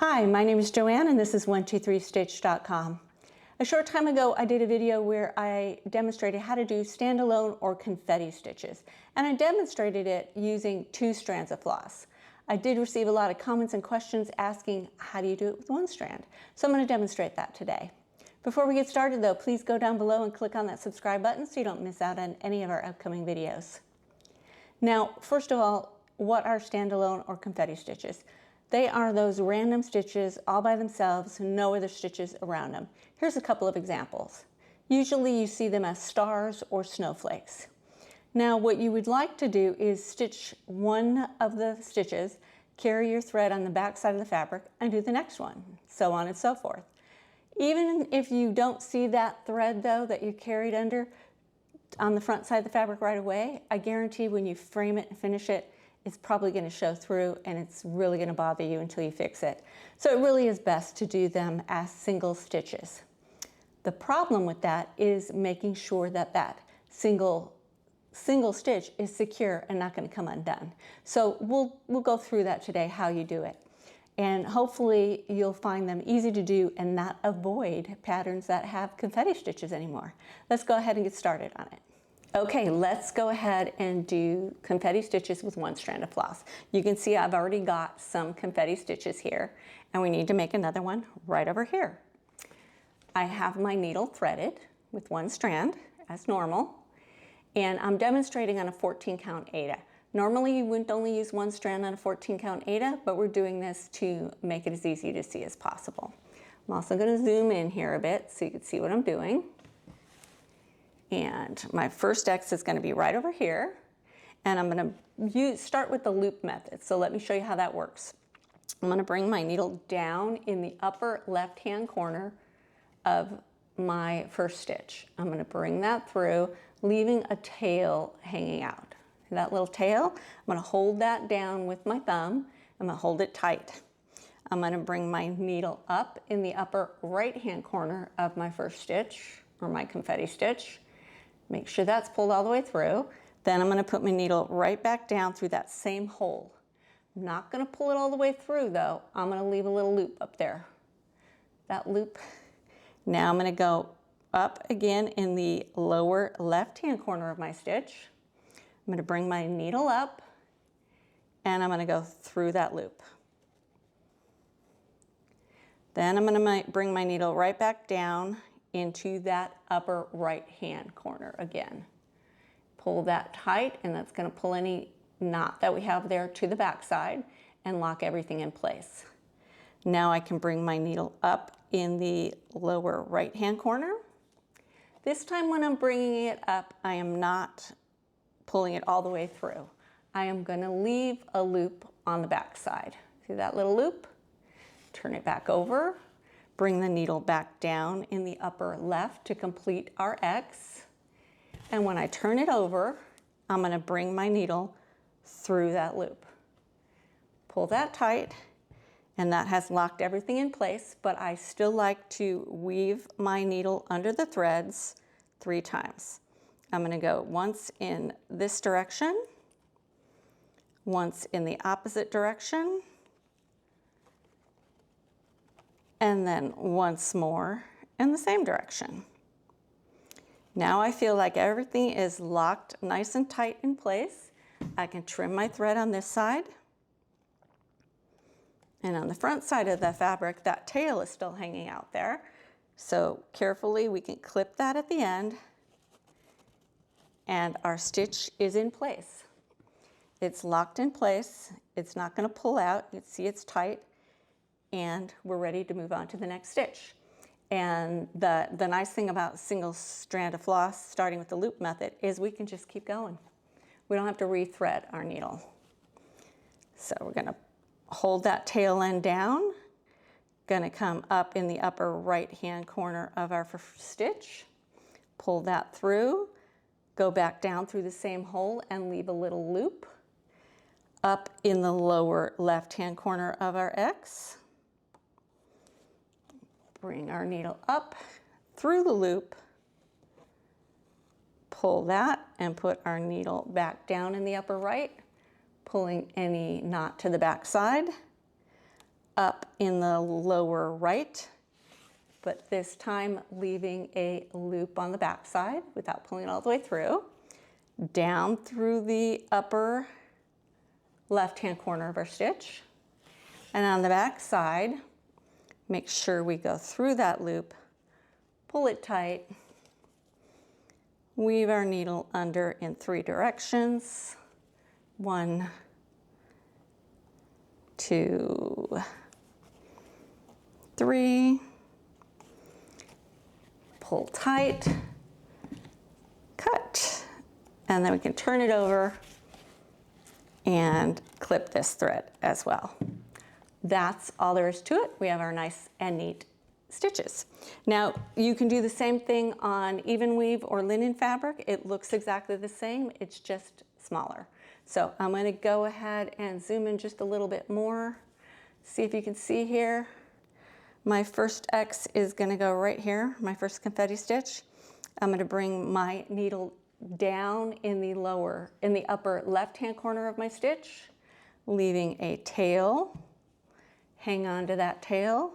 Hi, my name is Joanne and this is 123stitch.com. A short time ago I did a video where I demonstrated how to do standalone or confetti stitches, and I demonstrated it using 2 strands of floss. I did receive a lot of comments and questions asking how do you do it with 1 strand, so I'm going to demonstrate that today. Before we get started though, please go down below and click on that subscribe button so you don't miss out on any of our upcoming videos. Now, first of all, what are standalone or confetti stitches? They are those random stitches all by themselves, no other stitches around them. Here's a couple of examples. Usually you see them as stars or snowflakes. Now what you would like to do is stitch one of the stitches, carry your thread on the back side of the fabric, and do the next one, so on and so forth. Even if you don't see that thread though that you carried under on the front side of the fabric right away, I guarantee when you frame it and finish it, it's probably going to show through and it's really going to bother you until you fix it. So it really is best to do them as single stitches. The problem with that is making sure that that single stitch is secure and not going to come undone. So we'll go through that today, how you do it. And hopefully you'll find them easy to do and not avoid patterns that have confetti stitches anymore. Let's go ahead and get started on it. Okay, let's go ahead and do confetti stitches with 1 strand of floss. You can see I've already got some confetti stitches here, and we need to make another one right over here. I have my needle threaded with 1 strand as normal, and I'm demonstrating on a 14 count Aida. Normally you wouldn't only use 1 strand on a 14 count Aida, but we're doing this to make it as easy to see as possible. I'm also going to zoom in here a bit so you can see what I'm doing. And my first X is going to be right over here, and I'm going to start with the loop method. So let me show you how that works. I'm going to bring my needle down in the upper left hand corner of my first stitch. I'm going to bring that through, leaving a tail hanging out. That little tail, I'm going to hold that down with my thumb. I'm going to hold it tight. I'm going to bring my needle up in the upper right hand corner of my first stitch, or my confetti stitch. Make sure that's pulled all the way through. Then I'm going to put my needle right back down through that same hole. I'm not going to pull it all the way through though. I'm going to leave a little loop up there. That loop. Now I'm going to go up again in the lower left hand corner of my stitch. I'm going to bring my needle up and I'm going to go through that loop. Then I'm going to bring my needle right back down into that upper right hand corner again. Pull that tight, and that's going to pull any knot that we have there to the back side and lock everything in place. Now I can bring my needle up in the lower right hand corner. This time when I'm bringing it up, I am not pulling it all the way through. I am going to leave a loop on the back side. See that little loop? Turn it back over. Bring the needle back down in the upper left to complete our X. And when I turn it over, I'm going to bring my needle through that loop. Pull that tight, and that has locked everything in place, but I still like to weave my needle under the threads 3 times. I'm going to go once in this direction, once in the opposite direction, and then once more in the same direction. Now I feel like everything is locked nice and tight in place. I can trim my thread on this side. And on the front side of the fabric, that tail is still hanging out there. So carefully we can clip that at the end, and our stitch is in place. It's locked in place. It's not going to pull out. You can see it's tight. And we're ready to move on to the next stitch. And the nice thing about single strand of floss, starting with the loop method, is we can just keep going. We don't have to rethread our needle. So we're going to hold that tail end down, going to come up in the upper right hand corner of our first stitch, pull that through, go back down through the same hole and leave a little loop up in the lower left hand corner of our X. Bring our needle up through the loop, pull that, and put our needle back down in the upper right, pulling any knot to the back side. up in the lower right, but this time leaving a loop on the back side without pulling it all the way through, down through the upper left-hand corner of our stitch. And on the back side, make sure we go through that loop, pull it tight, weave our needle under in 3 directions. 1, 2, 3. Pull tight, cut, and then we can turn it over and clip this thread as well. That's all there is to it. We have our nice and neat stitches. Now, you can do the same thing on Evenweave or linen fabric. It looks exactly the same, it's just smaller. So I'm going to go ahead and zoom in just a little bit more. See if you can see here. My first X is going to go right here, my first confetti stitch. I'm going to bring my needle down in the upper left-hand corner of my stitch, leaving a tail. Hang on to that tail.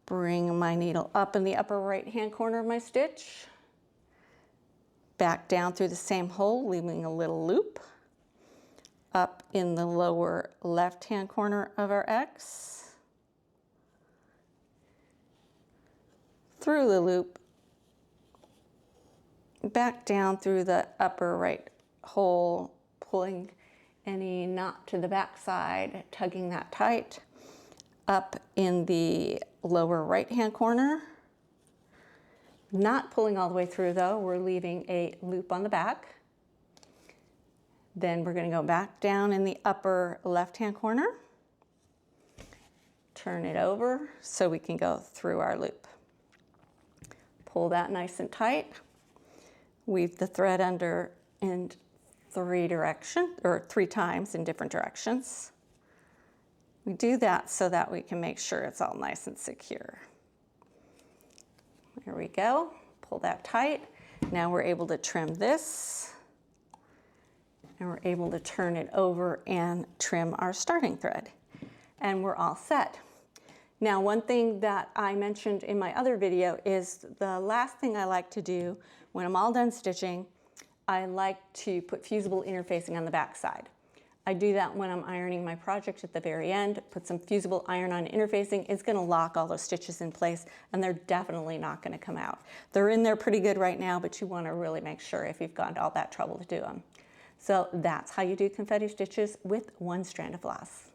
Bring my needle up in the upper right-hand corner of my stitch. Back down through the same hole, leaving a little loop. Up in the lower left-hand corner of our X. Through the loop, back down through the upper right hole, pulling any knot to the back side, tugging that tight, up in the lower right-hand corner. Not pulling all the way through though, we're leaving a loop on the back. Then we're going to go back down in the upper left-hand corner, turn it over so we can go through our loop. Pull that nice and tight, weave the thread under in 3 directions, or 3 times in different directions. We do that so that we can make sure it's all nice and secure. There we go, pull that tight. Now we're able to trim this, and we're able to turn it over and trim our starting thread. And we're all set. Now, one thing that I mentioned in my other video is the last thing I like to do when I'm all done stitching, I like to put fusible interfacing on the back side. I do that when I'm ironing my project at the very end, put some fusible iron-on interfacing. It's going to lock all those stitches in place, and they're definitely not going to come out. They're in there pretty good right now, but you want to really make sure if you've gone to all that trouble to do them. So that's how you do confetti stitches with 1 strand of floss.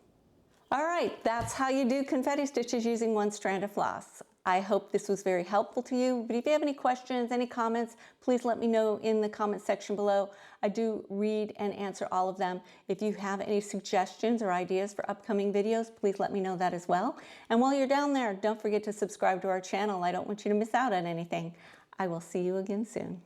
All right, that's how you do confetti stitches using 1 strand of floss. I hope this was very helpful to you, but if you have any questions, any comments, please let me know in the comment section below. I do read and answer all of them. If you have any suggestions or ideas for upcoming videos, please let me know that as well. And while you're down there, don't forget to subscribe to our channel. I don't want you to miss out on anything. I will see you again soon.